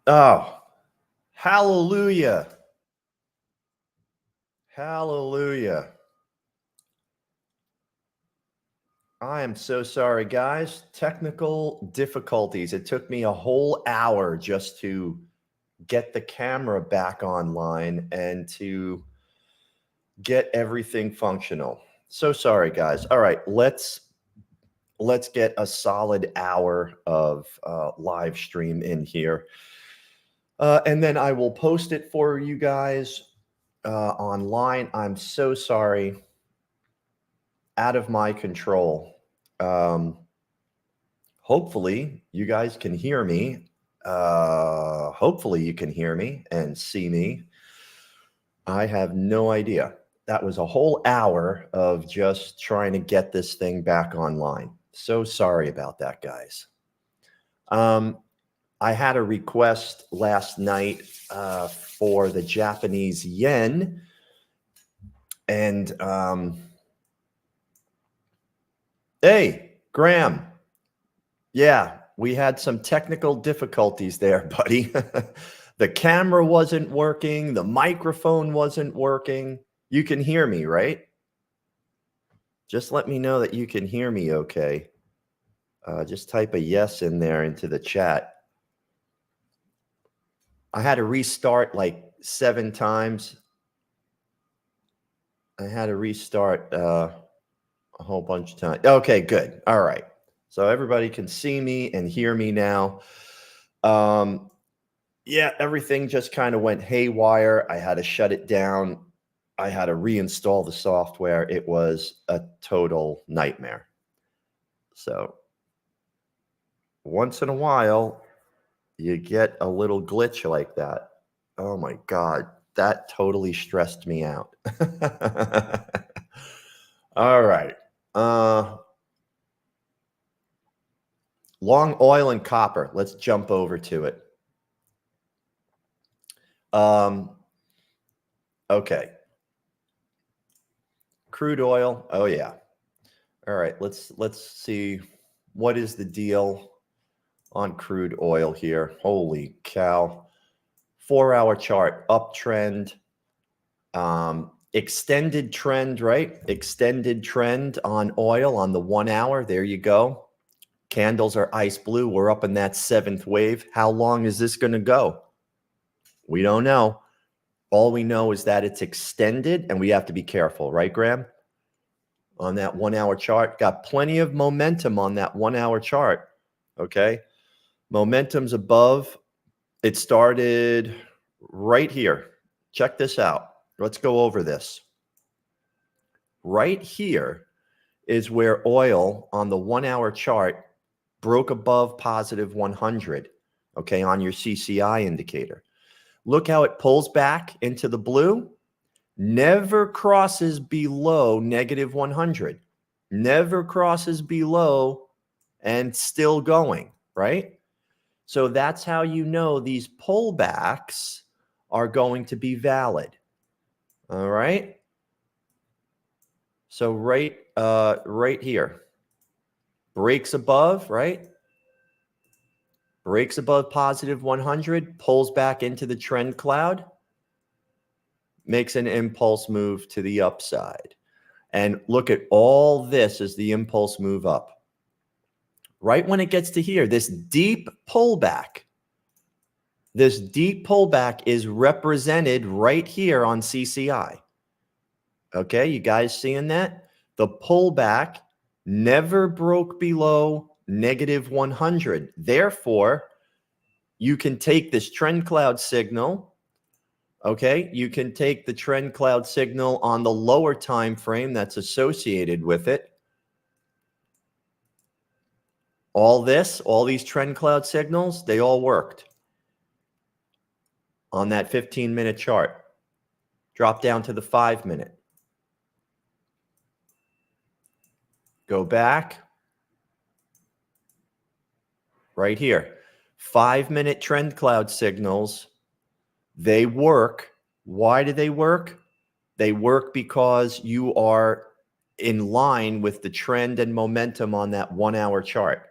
Oh, hallelujah. Hallelujah. I am so sorry, guys. Technical difficulties. It took me a whole hour just to get the camera back online and to get everything functional. So sorry, guys. All right, let's get a solid hour of live stream in here. And then I will post it for you guys online. I'm so sorry. Out of my control. Hopefully, you guys can hear me. Hopefully, you can hear me and see me. I have no idea. That was a whole hour of just trying to get this thing back online. So sorry about that, guys. I had a request last night for the Japanese yen. And hey, Graham. Yeah, we had some technical difficulties there, buddy. The camera wasn't working. The microphone wasn't working. You can hear me, right? Just let me know that you can hear me okay. Just type a yes in there into the chat. I had to restart like 7 times. I had to restart a whole bunch of times. Okay, good. All right. So everybody can see me and hear me now. Yeah, everything just kind of went haywire. I had to shut it down. I had to reinstall the software. It was a total nightmare. So once in a while, you get a little glitch like that. Oh my God, that totally stressed me out. All right. Long oil and copper. Let's jump over to it. Okay. Crude oil. Oh yeah. All right. Let's see what is the deal on crude oil here. Holy cow. 4-hour chart, uptrend, extended trend, right? Extended trend on oil on the 1 hour. There you go. Candles are ice blue. We're up in that 7th wave. How long is this going to go? We don't know. All we know is that it's extended and we have to be careful, right, Graham? On that 1 hour chart, got plenty of momentum on that 1 hour chart. Okay. Momentum's above. It started right here. Check this out. Let's go over this. Right here is where oil on the 1 hour chart broke above positive 100, okay, on your CCI indicator. Look how it pulls back into the blue. Never crosses below negative 100. Never crosses below and still going, right? So that's how you know these pullbacks are going to be valid. All right. So right here, breaks above, right? Breaks above positive 100, pulls back into the trend cloud, makes an impulse move to the upside. And look at all this as the impulse move up. Right when it gets to here, this deep pullback is represented right here on CCI. Okay, you guys seeing that? The pullback never broke below negative 100. Therefore, you can take this trend cloud signal. Okay, you can take the trend cloud signal on the lower time frame that's associated with it. All these trend cloud signals, they all worked on that 15-minute chart. Drop down to the 5-minute. Go back. Right here. 5-minute trend cloud signals, they work. Why do they work? They work because you are in line with the trend and momentum on that 1 hour chart.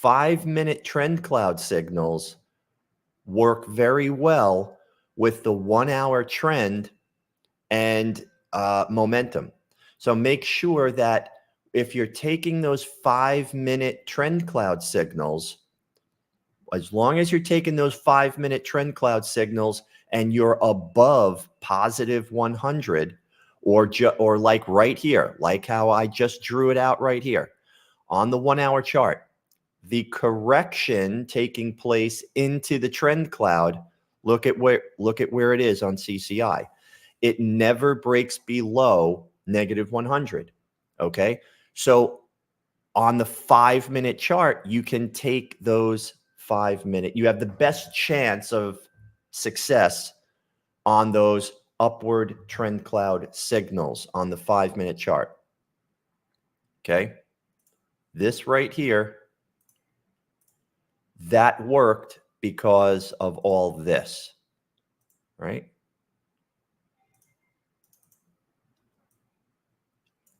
5-minute trend cloud signals work very well with the 1 hour trend and momentum. So make sure that if you're taking those 5-minute trend cloud signals, as long as you're taking those 5-minute trend cloud signals and you're above positive 100, or like right here, like how I just drew it out right here on the 1 hour chart, the correction taking place into the trend cloud, look at where it is on CCI. It never breaks below negative 100. Okay. So on the 5-minute chart, you can take those 5-minute, you have the best chance of success on those upward trend cloud signals on the 5-minute chart. Okay. This right here, that worked because of all this, right?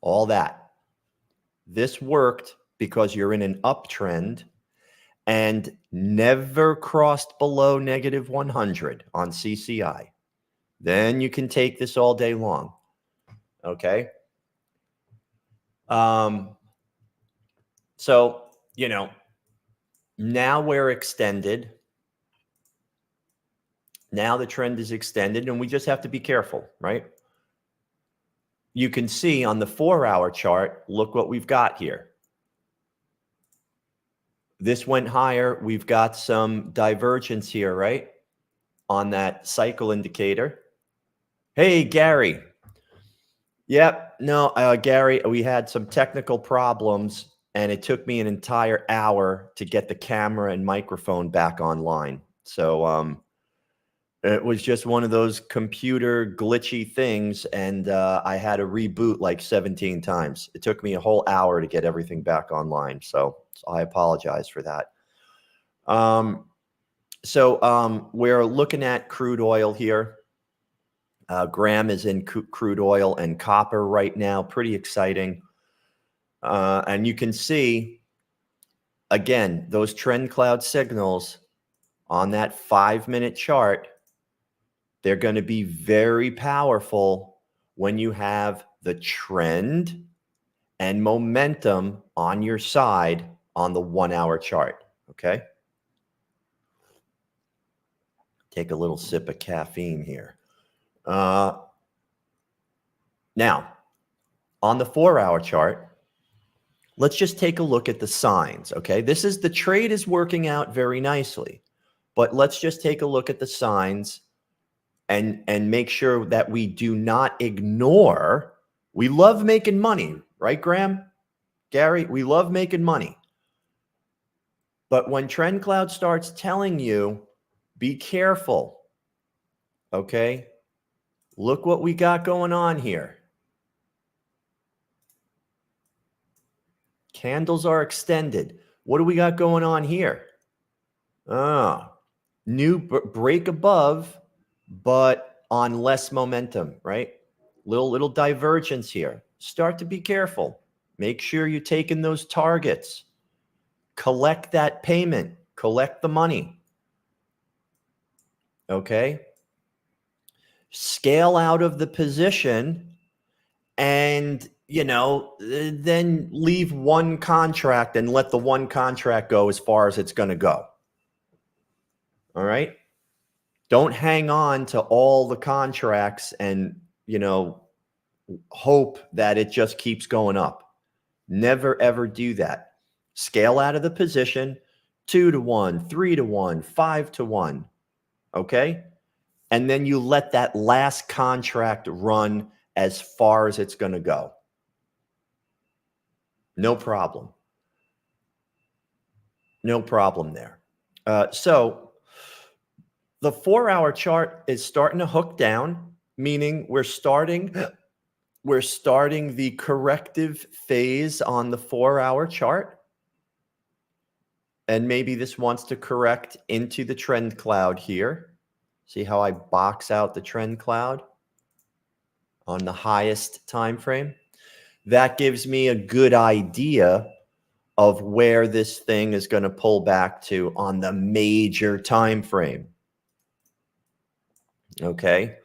All that. This worked because you're in an uptrend and never crossed below negative 100 on CCI. Then you can take this all day long. Okay. So, now we're extended. Now the trend is extended and we just have to be careful, right? You can see on the 4-hour chart, look what we've got here. This went higher. We've got some divergence here, right? On that cycle indicator. Hey, Gary. Yep. No, Gary, we had some technical problems and it took me an entire hour to get the camera and microphone back online. So it was just one of those computer glitchy things, and I had to reboot like 17 times. It took me a whole hour to get everything back online, so I apologize for that. We're looking at crude oil here. Graham is in crude oil and copper right now. Pretty exciting. And you can see, again, those trend cloud signals on that 5-minute chart. They're going to be very powerful when you have the trend and momentum on your side on the 1-hour chart. Okay. Take a little sip of caffeine here. Now, on the 4-hour chart, let's just take a look at the signs. Okay. The trade is working out very nicely, but let's just take a look at the signs and make sure that we do not ignore. We love making money, right, Graham? Gary, we love making money. But when TrendCloud starts telling you, be careful, okay? Look what we got going on here. Candles are extended. What do we got going on here? New break above, but on less momentum, right? Little divergence here. Start to be careful. Make sure you're taking those targets. Collect that payment. Collect the money. Okay? Scale out of the position and, then leave one contract and let the one contract go as far as it's going to go. All right? Don't hang on to all the contracts and, hope that it just keeps going up. Never, ever do that. Scale out of the position, 2-to-1, 3-to-1, 5-to-1. Okay? And then you let that last contract run as far as it's going to go. No problem. No problem there. So the 4-hour chart is starting to hook down, meaning we're starting the corrective phase on the 4-hour chart. And maybe this wants to correct into the trend cloud here. See how I box out the trend cloud on the highest time frame? That gives me a good idea of where this thing is going to pull back to on the major time frame. Okay.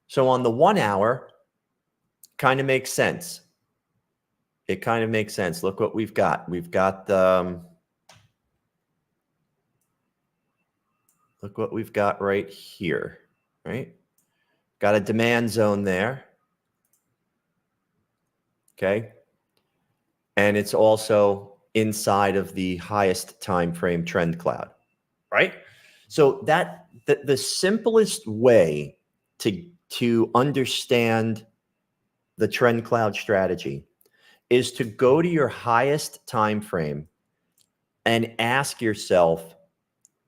So on the 1 hour, kind of makes sense. It kind of makes sense. Look what we've got. We've got look what we've got right here, right? Got a demand zone there. Okay. And it's also inside of the highest time frame trend cloud, right? So that the simplest way to understand the trend cloud strategy is to go to your highest time frame and ask yourself,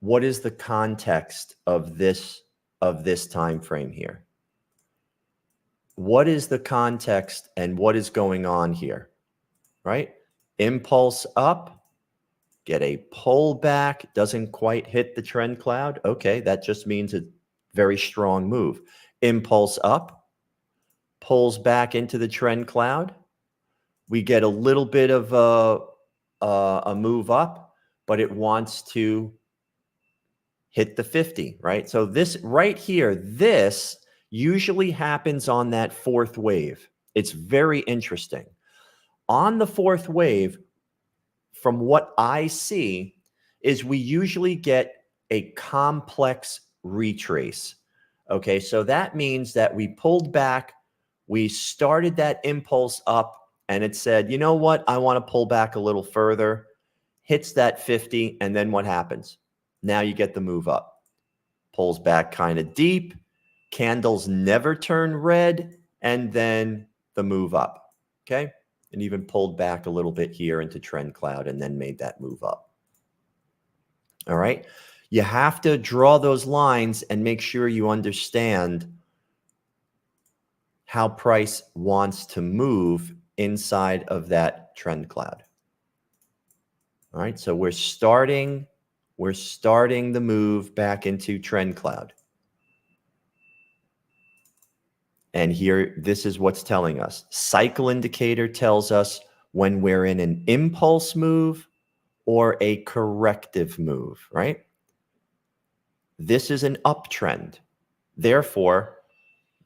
what is the context of this time frame here? What is the context and what is going on here? Right? Impulse up, get a pullback, doesn't quite hit the trend cloud. Okay, that just means a very strong move. Impulse up, pulls back into the trend cloud. We get a little bit of a move up, but it wants to hit the 50, right? So this right here, this usually happens on that fourth wave. It's very interesting. On the fourth wave, from what I see, is we usually get a complex retrace. Okay, so that means that we pulled back, we started that impulse up, and it said, you know what, I want to pull back a little further, hits that 50, and then what happens? Now you get the move up. Pulls back kind of deep, candles never turn red, and then the move up. Okay, and even pulled back a little bit here into trend cloud and then made that move up. All right. You have to draw those lines and make sure you understand how price wants to move inside of that trend cloud. All right. So we're starting the move back into trend cloud. And here, this is what's telling us. Cycle indicator tells us when we're in an impulse move or a corrective move, right? This is an uptrend. Therefore,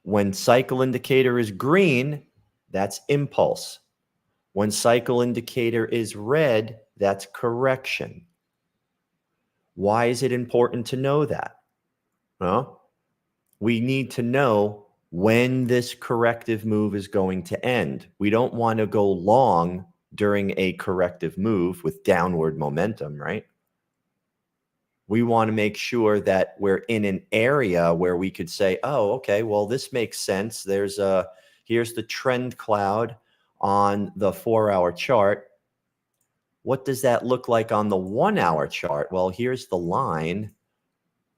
when cycle indicator is green, that's impulse. When cycle indicator is red, that's correction. Why is it important to know that? Well, we need to know when this corrective move is going to end. We don't want to go long during a corrective move with downward momentum, right? We want to make sure that we're in an area where we could say, oh, okay, well, this makes sense. Here's the trend cloud on the 4-hour chart. What does that look like on the 1-hour chart? Well, here's the line.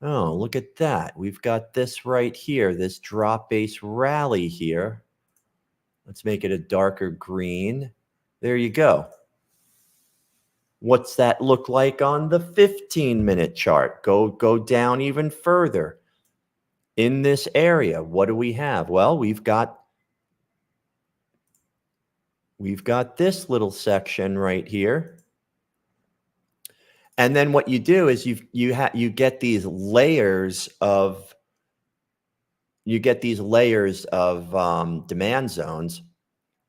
Oh, look at that. We've got this right here, this drop base rally here. Let's make it a darker green. There you go. What's that look like on the 15-minute chart? Go down even further. In this area, what do we have? Well, we've got this little section right here. And then what you do is you get these layers of demand zones.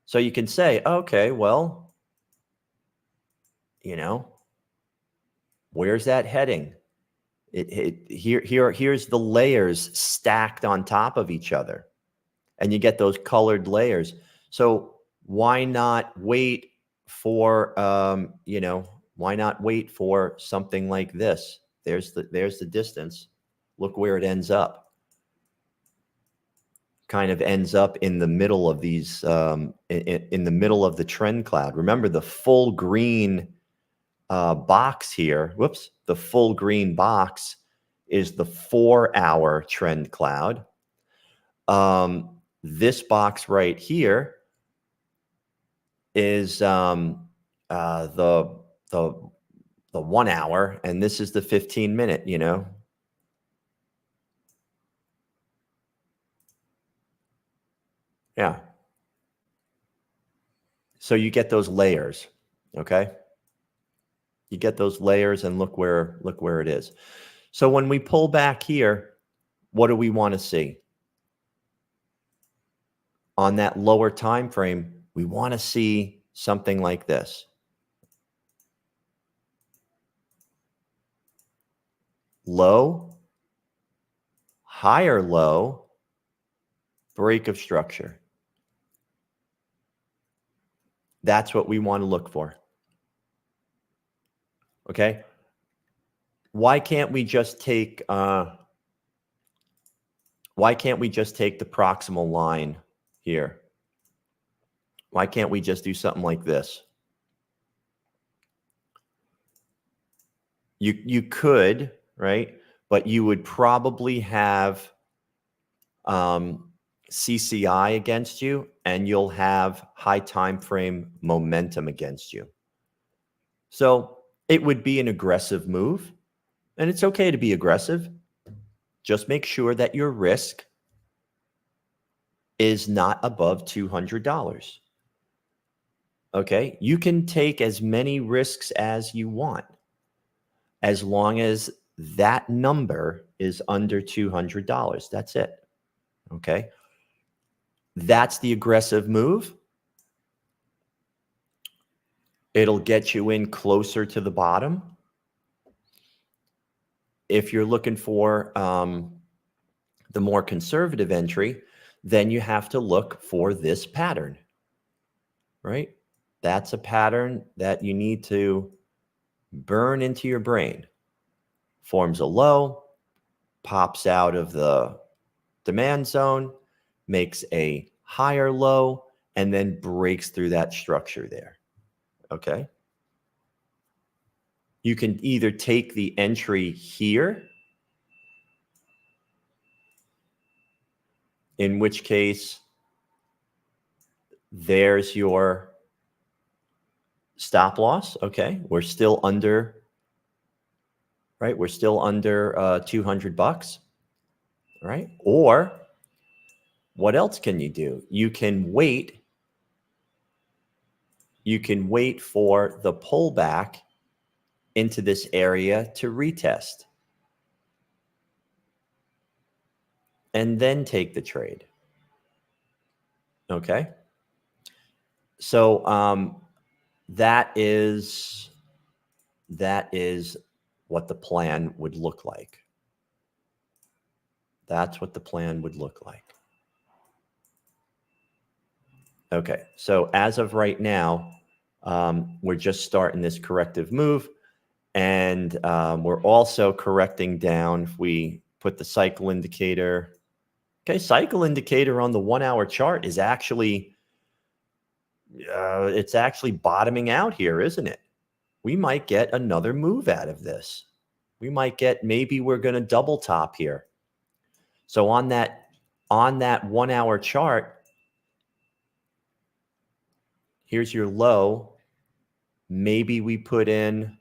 So you can say, okay, well, where's that heading? Here's the layers stacked on top of each other, and you get those colored layers. So why not wait for why not wait for something like this? There's the distance. Look where it ends up. Kind of ends up in the middle of these in the middle of the trend cloud. Remember, the full green box here. Whoops, the full green box is the 4-hour trend cloud. This box right here is the 1 hour, and this is the 15-minute, Yeah. So you get those layers, okay? You get those layers, and look where it is. So when we pull back here, what do we want to see? On that lower time frame, we want to see something like this. Low, higher low, break of structure. That's what we want to look for. Okay? Why can't we just take the proximal line here? Why can't we just do something like this? You could, right? But you would probably have CCI against you, and you'll have high time frame momentum against you. So it would be an aggressive move, and it's okay to be aggressive. Just make sure that your risk is not above $200. Okay, you can take as many risks as you want, as long as that number is under $200. That's it. Okay, that's the aggressive move. It'll get you in closer to the bottom. If you're looking for the more conservative entry, then you have to look for this pattern, right? That's a pattern that you need to burn into your brain. Forms a low, pops out of the demand zone, makes a higher low, and then breaks through that structure there. Okay. You can either take the entry here, in which case there's your stop loss. Okay. We're still under, right? We're still under $200, right? Or what else can you do? You can wait for the pullback into this area to retest and then take the trade. Okay. So that is what the plan would look like. That's what the plan would look like. Okay, so as of right now, we're just starting this corrective move, and we're also correcting down. If we put the cycle indicator, okay, cycle indicator on the 1 hour chart is actually, it's actually bottoming out here, isn't it? We might get another move out of this. We might get, maybe we're going to double top here. So on that 1 hour chart, here's your low. Maybe we put in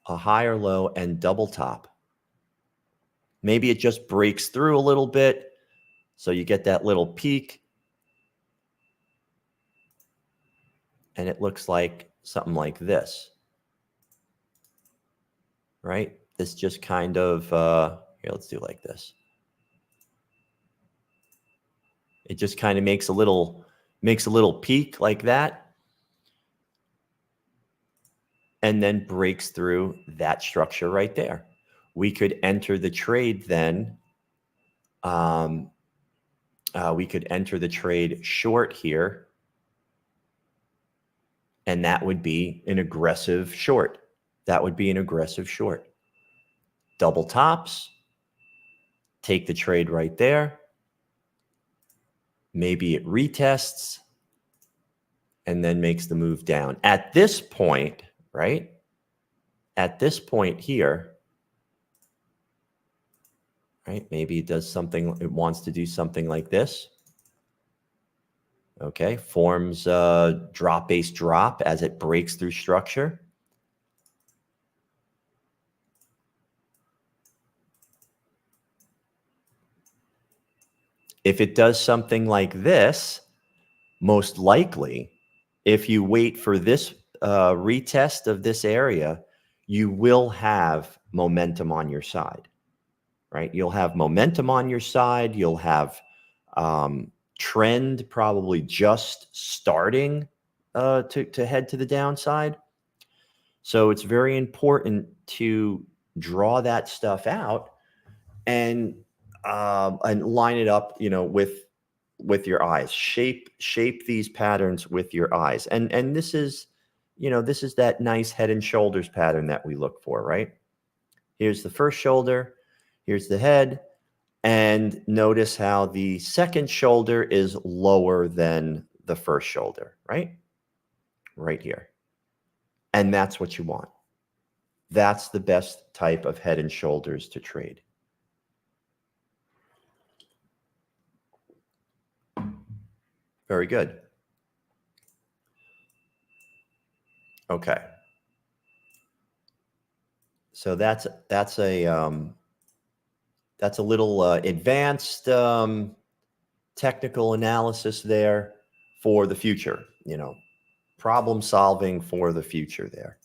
a higher low and double top. Maybe it just breaks through a little bit, so you get that little peak, and it looks like something like this, right? This just kind of, here, let's do like this. It just kind of makes a little peak like that, and then breaks through that structure right there. We could enter the trade then. We could enter the trade short here, and that would be an aggressive short. That would be an aggressive short. Double tops, take the trade right there. Maybe it retests and then makes the move down. At this point, right? At this point here, right? Maybe it does something, it wants to do something like this. Okay, forms a drop-based drop as it breaks through structure. If it does something like this, most likely, if you wait for this retest of this area, you will have momentum on your side. right? You'll have momentum on your side. You'll have trend probably just starting to head to the downside. So it's very important to draw that stuff out and line it up, with your eyes. Shape these patterns with your eyes. And this is, this is that nice head and shoulders pattern that we look for, right? Here's the first shoulder, here's the head, and notice how the second shoulder is lower than the first shoulder, right? Right here. And that's what you want. That's the best type of head and shoulders to trade. Very good. Okay. So that's a little advanced technical analysis there for the future, problem solving for the future there.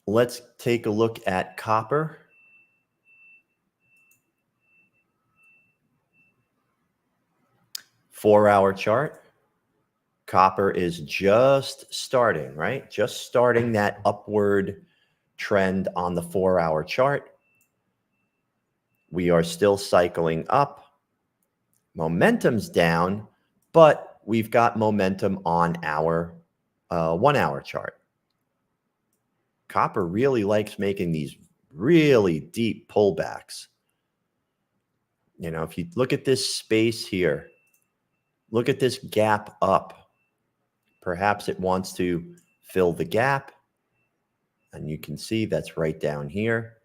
Let's take a look at copper. Four-hour chart. Copper is just starting, right? Just starting that upward trend on the 4-hour chart. We are still cycling up. Momentum's down, but we've got momentum on our 1-hour chart. Copper really likes making these really deep pullbacks. If you look at this space here, look at this gap up. Perhaps it wants to fill the gap. And you can see that's right down here.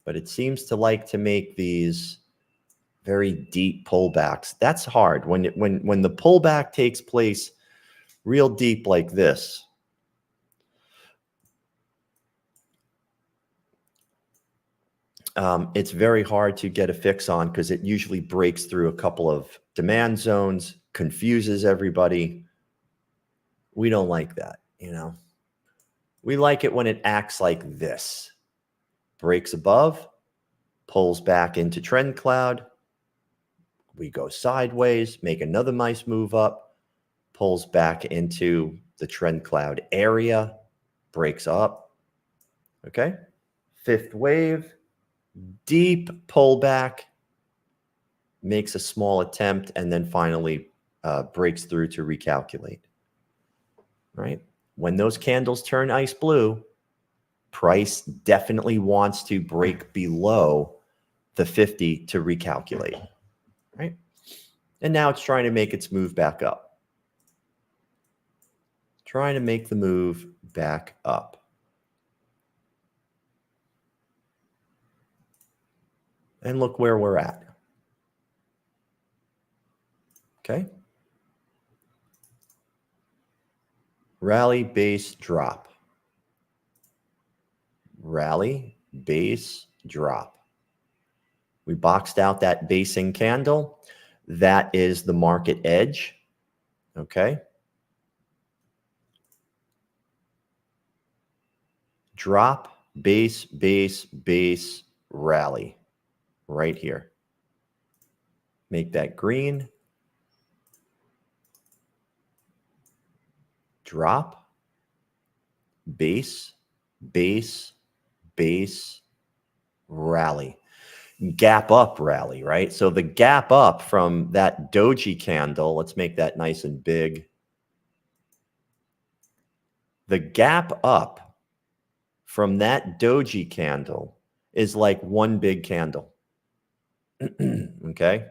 But it seems to like to make these very deep pullbacks. That's hard. When the pullback takes place real deep like this, it's very hard to get a fix on because it usually breaks through a couple of demand zones, confuses everybody. We don't like that, We like it when it acts like this. Breaks above, pulls back into TrendCloud. We go sideways, make another nice move up, pulls back into the TrendCloud area, breaks up. Okay. Fifth wave, deep pullback, makes a small attempt, and then finally breaks through to recalculate. Right? When those candles turn ice blue, price definitely wants to break below the 50 to recalculate. Right? And now it's trying to make its move back up. Trying to make the move back up. And look where we're at. Okay. Rally, base, drop. Rally, base, drop. We boxed out that basing candle. That is the market edge. Okay. Drop, base, base, base, rally. Right here. Make that green. Drop, base, base, base, rally. Gap up rally, right? So the gap up from that doji candle, let's make that nice and big. The gap up from that doji candle is like one big candle. Okay.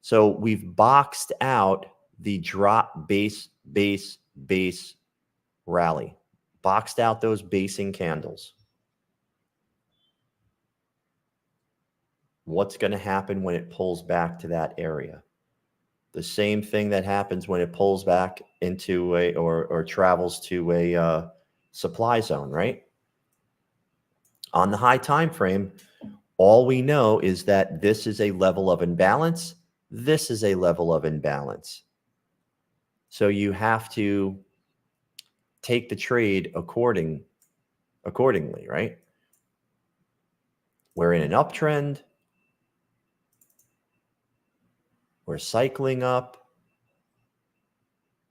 So we've boxed out the drop, base, base, base rally. Boxed out those basing candles. What's going to happen when it pulls back to that area? The same thing that happens when it pulls back into a or travels to a supply zone, right? On the high time frame, all we know is that this is a level of imbalance. This is a level of imbalance. So you have to take the trade accordingly, right? We're in an uptrend. We're cycling up.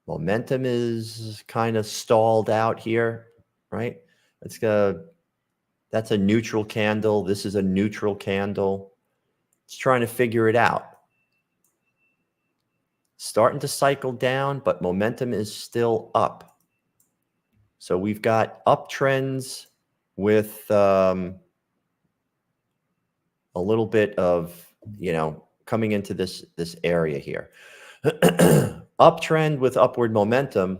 Momentum is kind of stalled out here, right? That's a neutral candle. This is a neutral candle. It's trying to figure it out. Starting to cycle down, but momentum is still up. So we've got uptrends with a little bit of, coming into this area here. Uptrend with upward momentum.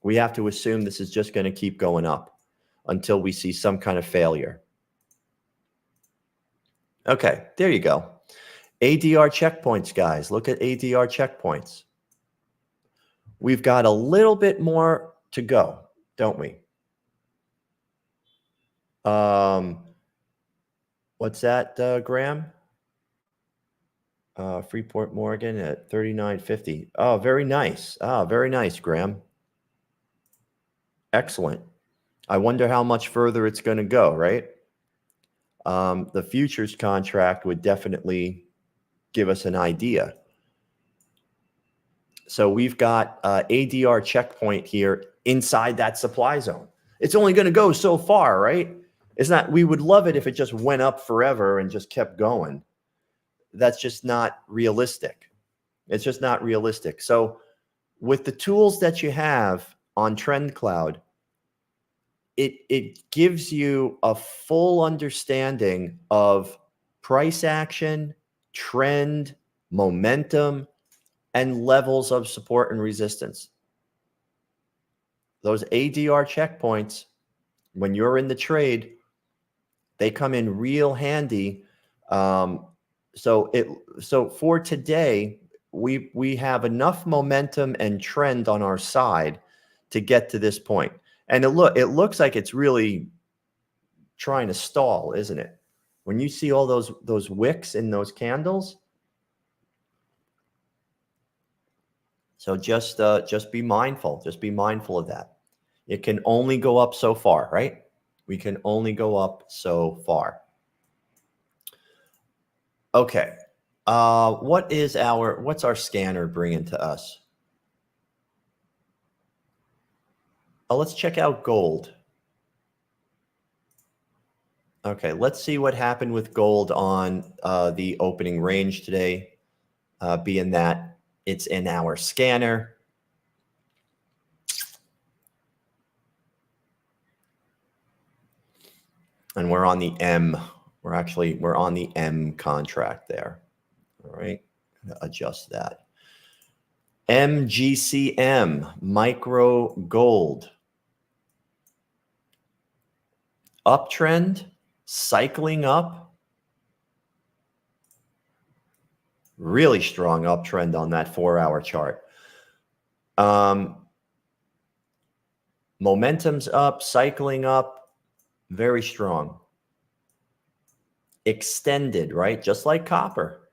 We have to assume this is just going to keep going up until we see some kind of failure. Okay, there you go. ADR checkpoints, guys. Look at ADR checkpoints. We've got a little bit more to go, don't we? What's that, Graham? Freeport Morgan at 39.50. Oh, very nice. Oh, very nice, Graham. Excellent. I wonder how much further it's going to go, right? The futures contract would definitely give us an idea. So we've got ADR checkpoint here inside that supply zone. It's only going to go so far, right? It's not, we would love it if it just went up forever and just kept going. That's just not realistic. It's just not realistic. So with the tools that you have on TrendCloud, it gives you a full understanding of price action, trend, momentum, and levels of support and resistance. Those ADR checkpoints, when you're in the trade, they come in real handy. So for today, we have enough momentum and trend on our side to get to this point. And it looks like it's really trying to stall, isn't it? When you see all those wicks in those candles. So just be mindful. Just be mindful of that. It can only go up so far, right? We can only go up so far. Okay. What's our scanner bringing to us? Let's check out gold. Okay, let's see what happened with gold on the opening range today, being that it's in our scanner. And we're on the M. We're on the M contract there. All right, adjust that. MGCM, micro gold. Uptrend, cycling up. Really strong uptrend on that 4-hour chart. Momentum's up, cycling up, very strong. Extended, right? Just like copper.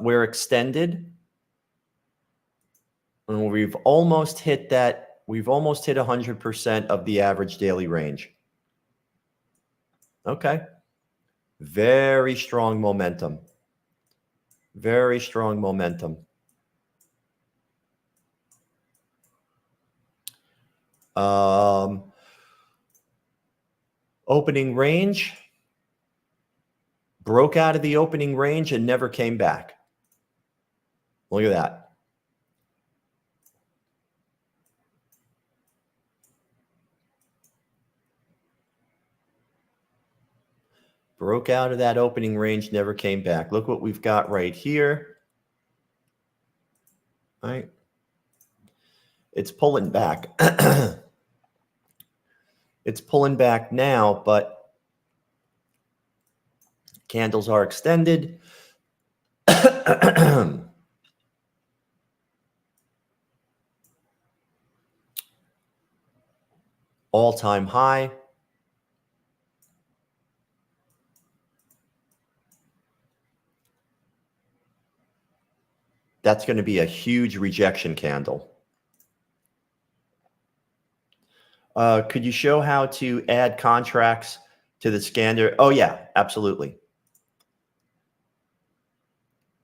We're extended. And we've almost hit that. We've almost hit 100% of the average daily range. Okay. Very strong momentum. Very strong momentum. Opening range. Broke out of the opening range and never came back. Look at that. Broke out of that opening range, never came back. Look what we've got right here. All right. It's pulling back. It's pulling back now, but candles are extended. All-time high. That's going to be a huge rejection candle. Could you show how to add contracts To the scanner. Oh, yeah, absolutely.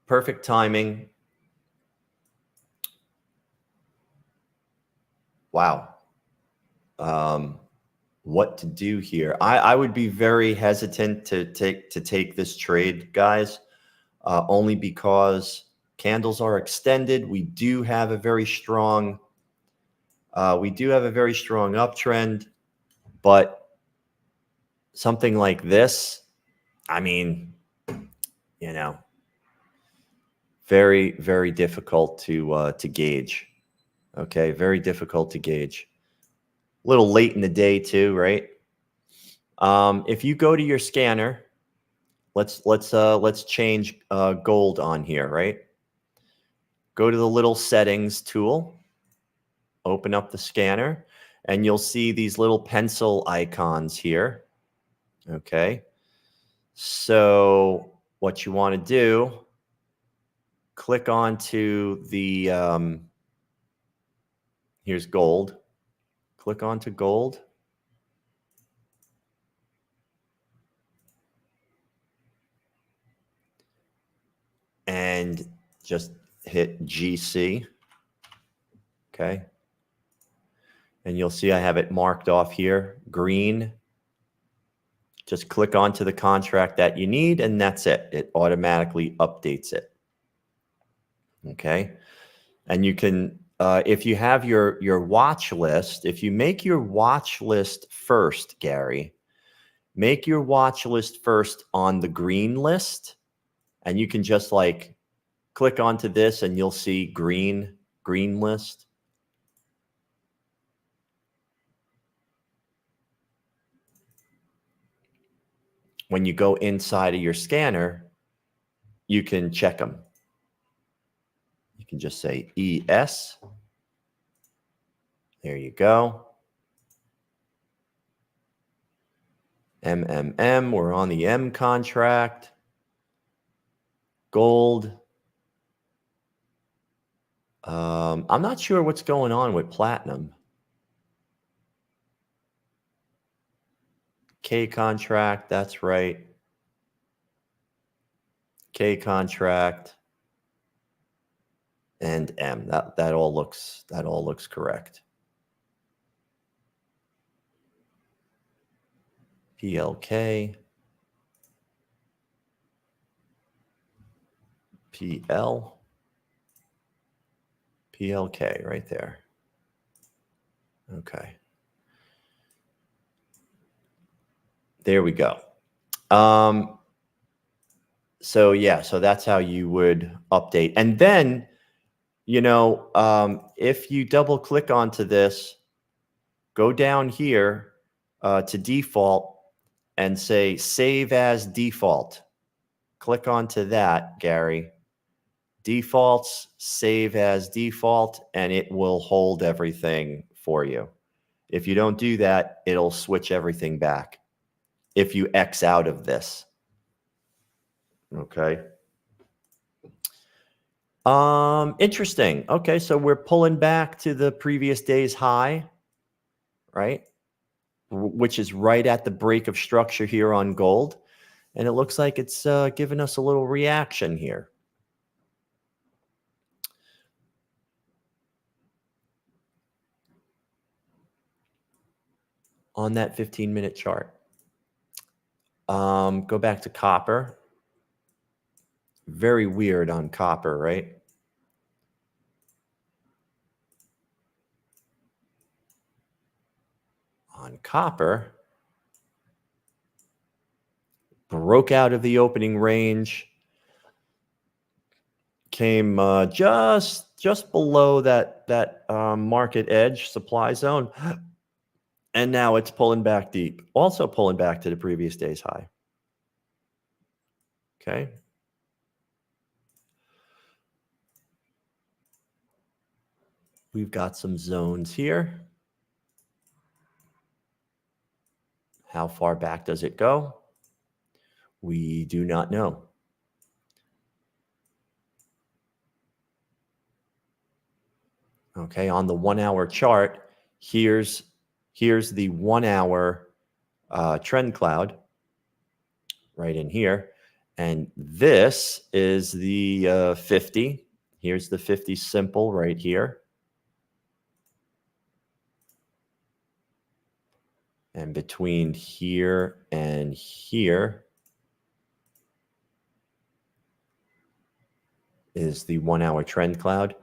Perfect timing. Wow. What to do here? I would be very hesitant to take this trade, guys, only because candles are extended. We do have a very strong uptrend, but something like this, I mean, you know, very, very difficult to gauge. Okay, very difficult to gauge. A little late in the day too, right? If you go to your scanner, let's change gold on here, right? Go to the little settings tool, open up the scanner, and you'll see these little pencil icons here. Okay, so what you want to do, click onto the here's gold. Click onto gold. And just hit GC. Okay. And you'll see I have it marked off here, green. Just click onto the contract that you need, and that's it. It automatically updates it. Okay. And you can, if you have your watch list, if you make your watch list first, Gary, make your watch list first on the green list, and you can just like click onto this and you'll see green list. When you go inside of your scanner, you can check them. You can just say ES. There you go. MMM, we're on the M contract. Gold. I'm not sure what's going on with platinum. K contract, that's right. K contract and M. That all looks correct. PLK. PL. PLK right there. Okay. There we go. So yeah, so that's how you would update. And then, you know, if you double click onto this, go down here to default and say save as default. Click onto that, Gary. Defaults, save as default, and it will hold everything for you. If you don't do that, it'll switch everything back if you X out of this. Okay. Interesting. Okay, so we're pulling back to the previous day's high, right? Which is right at the break of structure here on gold. And it looks like it's giving us a little reaction here. On that 15-minute chart. Go back to copper. Very weird on copper, right? On copper, broke out of the opening range, came just below that market edge supply zone, and now it's pulling back deep, also pulling back to the previous day's high. Okay. We've got some zones here. How far back does it go? We do not know. Okay, on the 1 hour chart, here's the 1 hour trend cloud. right in here. And this is the 50. Here's the 50 simple right here. And between here and here is the 1 hour trend cloud.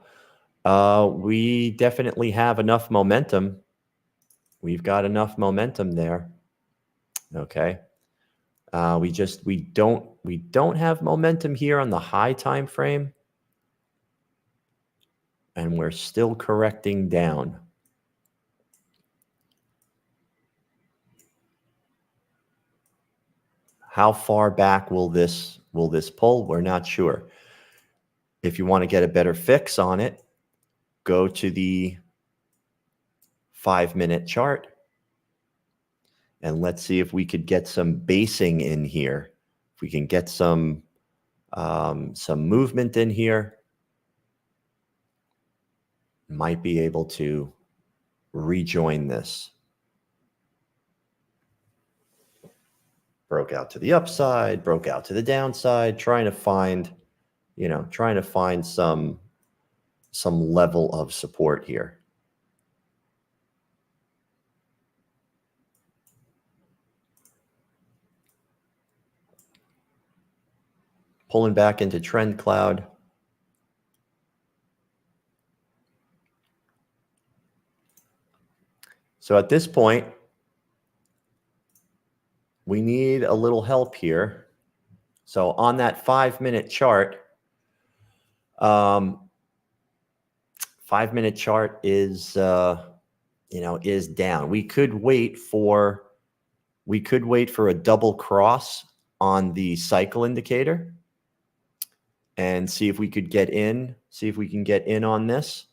We definitely have enough momentum. We've got enough momentum there. Okay. We don't have momentum here on the high time frame. And we're still correcting down. How far back will this pull? We're not sure. If you want to get a better fix on it, go to the 5-minute chart. And let's see if we could get some basing in here. If we can get some movement in here, might be able to rejoin this. Broke out to the upside, broke out to the downside, trying to find some level of support here. Pulling back into TrendCloud. So at this point, we need a little help here. So on that 5-minute chart, 5-minute chart is is down. We could wait for a double cross on the cycle indicator and see if we could get in, see if we can get in on this.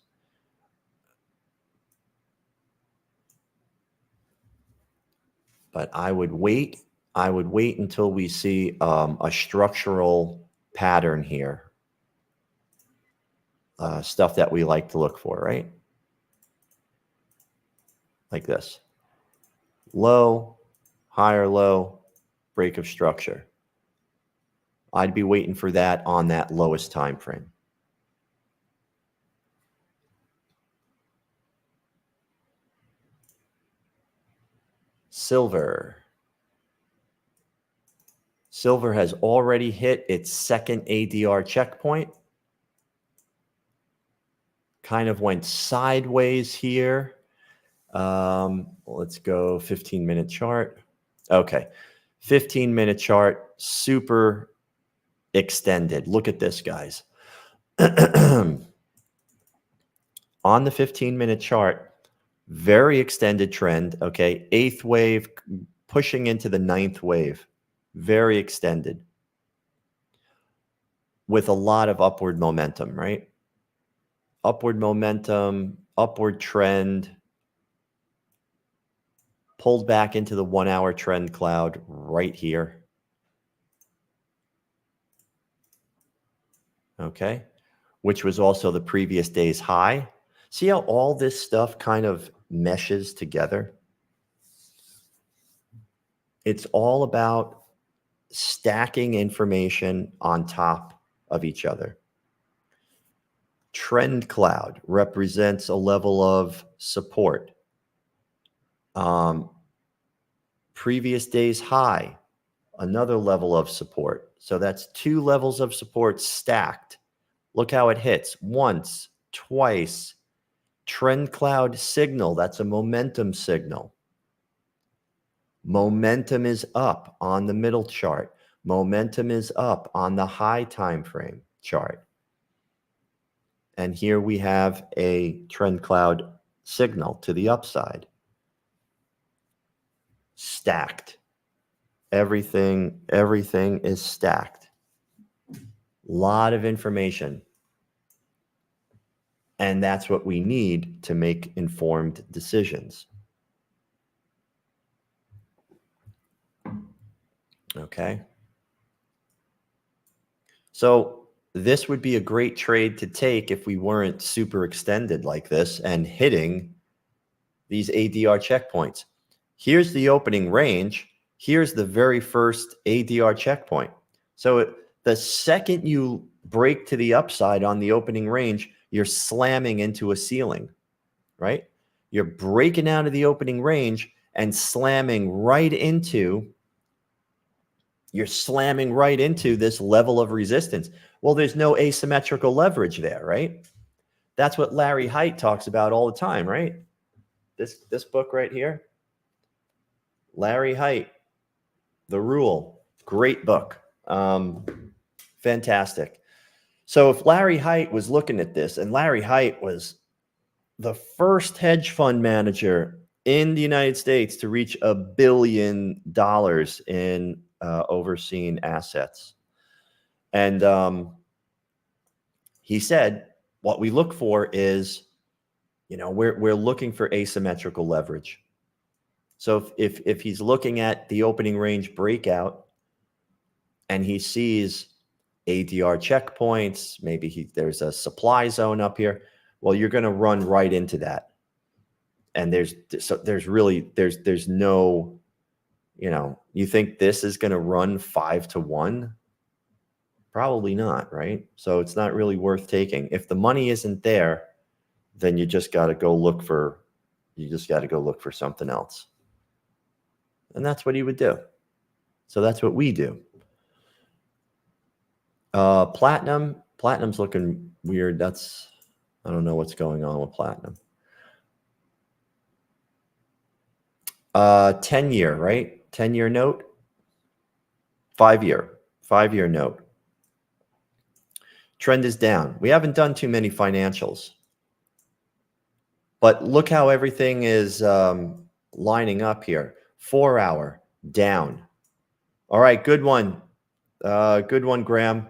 But I would wait until we see a structural pattern here. Stuff that we like to look for, right? Like this. Low, higher low, break of structure. I'd be waiting for that on that lowest time frame. Silver. Silver has already hit its second ADR checkpoint. Kind of went sideways here. Let's go 15-minute chart. Okay, 15-minute chart, super extended. Look at this, guys. On the 15-minute chart, very extended trend, okay? 8th wave pushing into the 9th wave. Very extended. With a lot of upward momentum, right? Upward momentum, upward trend. Pulled back into the 1 hour trend cloud right here. Okay, which was also the previous day's high. See how all this stuff kind of meshes together? It's all about stacking information on top of each other. TrendCloud represents a level of support. Previous day's high, another level of support. So that's 2 levels of support stacked. Look how it hits once, twice. TrendCloud signal, that's a momentum signal. Momentum is up on the middle chart. Momentum is up on the high time frame chart. And here we have a TrendCloud signal to the upside. Stacked. Everything is stacked. Lot of information. And that's what we need to make informed decisions. Okay. So this would be a great trade to take if we weren't super extended like this and hitting these ADR checkpoints. Here's the opening range. Here's the very first ADR checkpoint. So the second you break to the upside on the opening range, you're slamming into a ceiling, right? You're breaking out of the opening range and slamming right into, you're slamming right into this level of resistance. Well, there's no asymmetrical leverage there, right? That's what Larry Hite talks about all the time, right? This book right here, Larry Hite, The Rule, great book. Fantastic. So if Larry Hite was looking at this, and Larry Hite was the first hedge fund manager in the United States to reach $1 billion in overseen assets. And he said, what we look for is, we're looking for asymmetrical leverage. So if he's looking at the opening range breakout and he sees ADR checkpoints, maybe there's a supply zone up here, well, you're going to run right into that. And there's no, you think this is going to run 5-to-1? Probably not, right? So it's not really worth taking. If the money isn't there, then you just got to go look for something else. And that's what he would do. So that's what we do. Platinum's looking weird. I don't know what's going on with platinum. 10-year, right? 10-year note. 5-year note. Trend is down. We haven't done too many financials, but look how everything is lining up here. 4-hour down. All right, good one. Good one, Graham.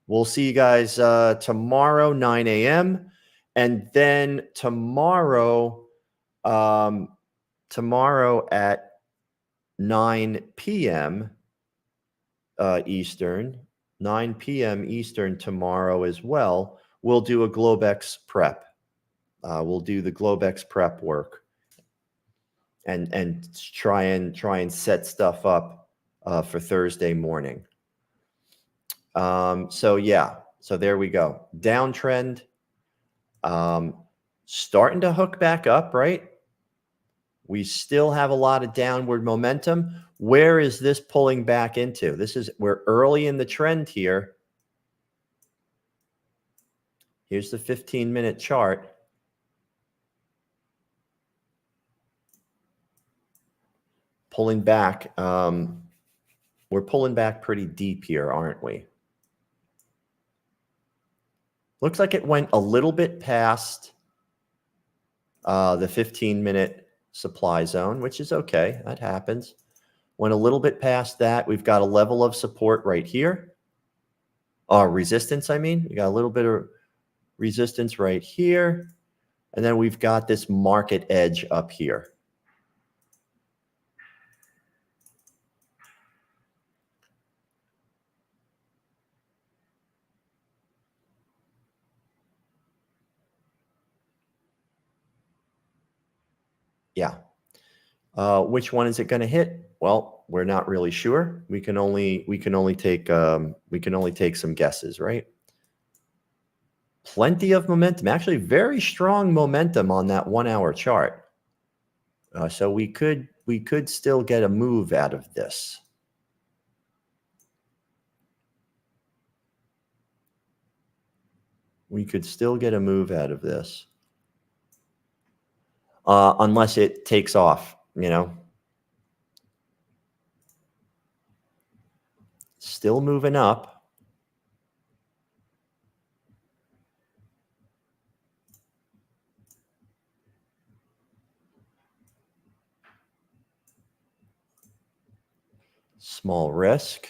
We'll see you guys tomorrow, 9 a.m. And then tomorrow at 9 p.m. Eastern, 9 p.m. Eastern tomorrow as well, we'll do a Globex prep. We'll do the Globex prep work and try and set stuff up for Thursday morning. So there we go. Downtrend, starting to hook back up, right? We still have a lot of downward momentum. Where is this pulling back into? We're early in the trend here. Here's the 15-minute chart. Pulling back. We're pulling back pretty deep here, aren't we? Looks like it went a little bit past the 15-minute supply zone, which is okay. That happens. Went a little bit past that. We've got a level of support right here. Resistance, I mean. We got a little bit of resistance right here. And then we've got this market edge up here. Yeah. Which one is it going to hit? Well, we're not really sure. We can only take some guesses, right? Plenty of momentum, actually very strong momentum on that 1-hour chart. So we could still get a move out of this. We could still get a move out of this. Unless it takes off, Still moving up. Small risk.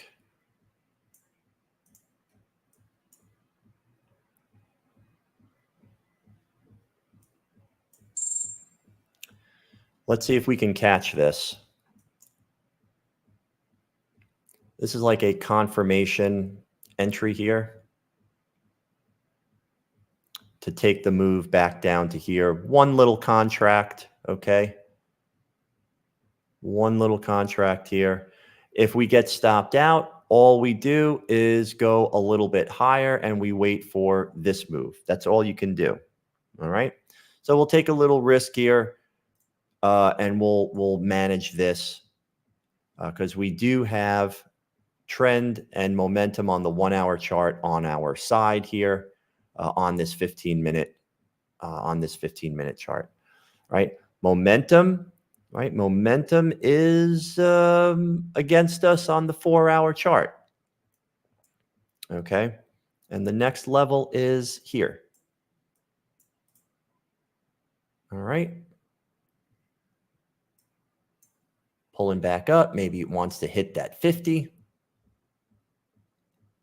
Let's see if we can catch this. This is like a confirmation entry here to take the move back down to here. One little contract, okay? One little contract here. If we get stopped out, all we do is go a little bit higher and we wait for this move. That's all you can do. All right. So we'll take a little risk here, and we'll manage this because we do have trend and momentum on the 1 hour chart on our side here on this 15-minute chart, right? Momentum, right? Momentum is against us on the 4 hour chart. Okay. And the next level is here. All right. Pulling back up. Maybe it wants to hit that 50.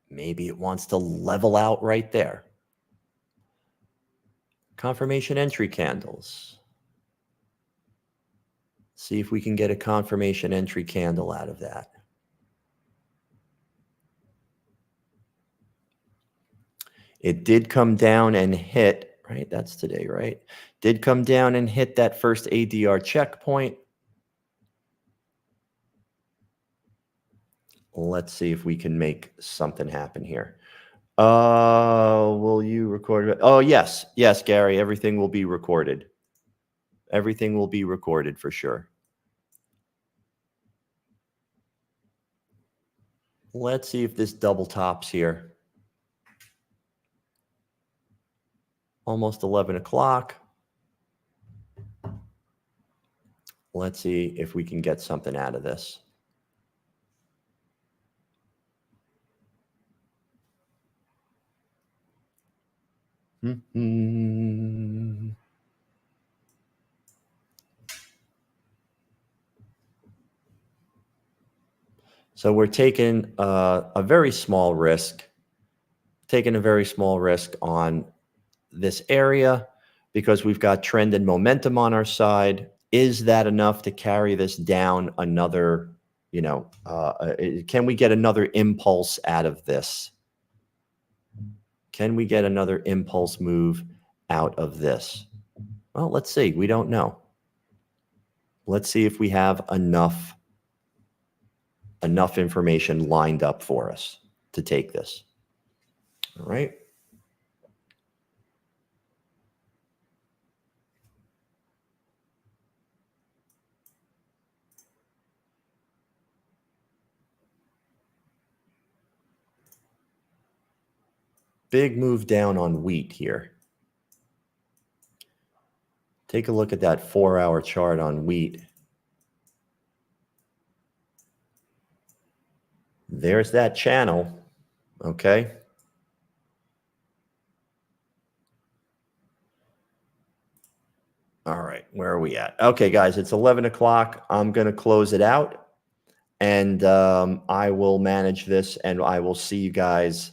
Maybe it wants to level out right there. Confirmation entry candles. See if we can get a confirmation entry candle out of that. It did come down and hit, right? That's today, right? Did come down and hit that first ADR checkpoint. Let's see if we can make something happen here. Will you record it? Oh, yes. Yes, Gary, everything will be recorded. Everything will be recorded for sure. Let's see if this double tops here. Almost 11 o'clock. Let's see if we can get something out of this. So we're taking a very small risk, on this area because we've got trend and momentum on our side. Is that enough to carry this down another, can we get another impulse out of this? Can we get another impulse move out of this? Well, let's see. We don't know. Let's see if we have enough information lined up for us to take this. All right. Big move down on wheat here. Take a look at that 4 hour chart on wheat. There's that channel. Okay. All right. Where are we at? Okay, guys, it's 11 o'clock. I'm going to close it out, and I will manage this, and I will see you guys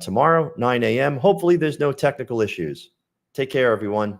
tomorrow, 9 a.m. Hopefully there's no technical issues. Take care, everyone.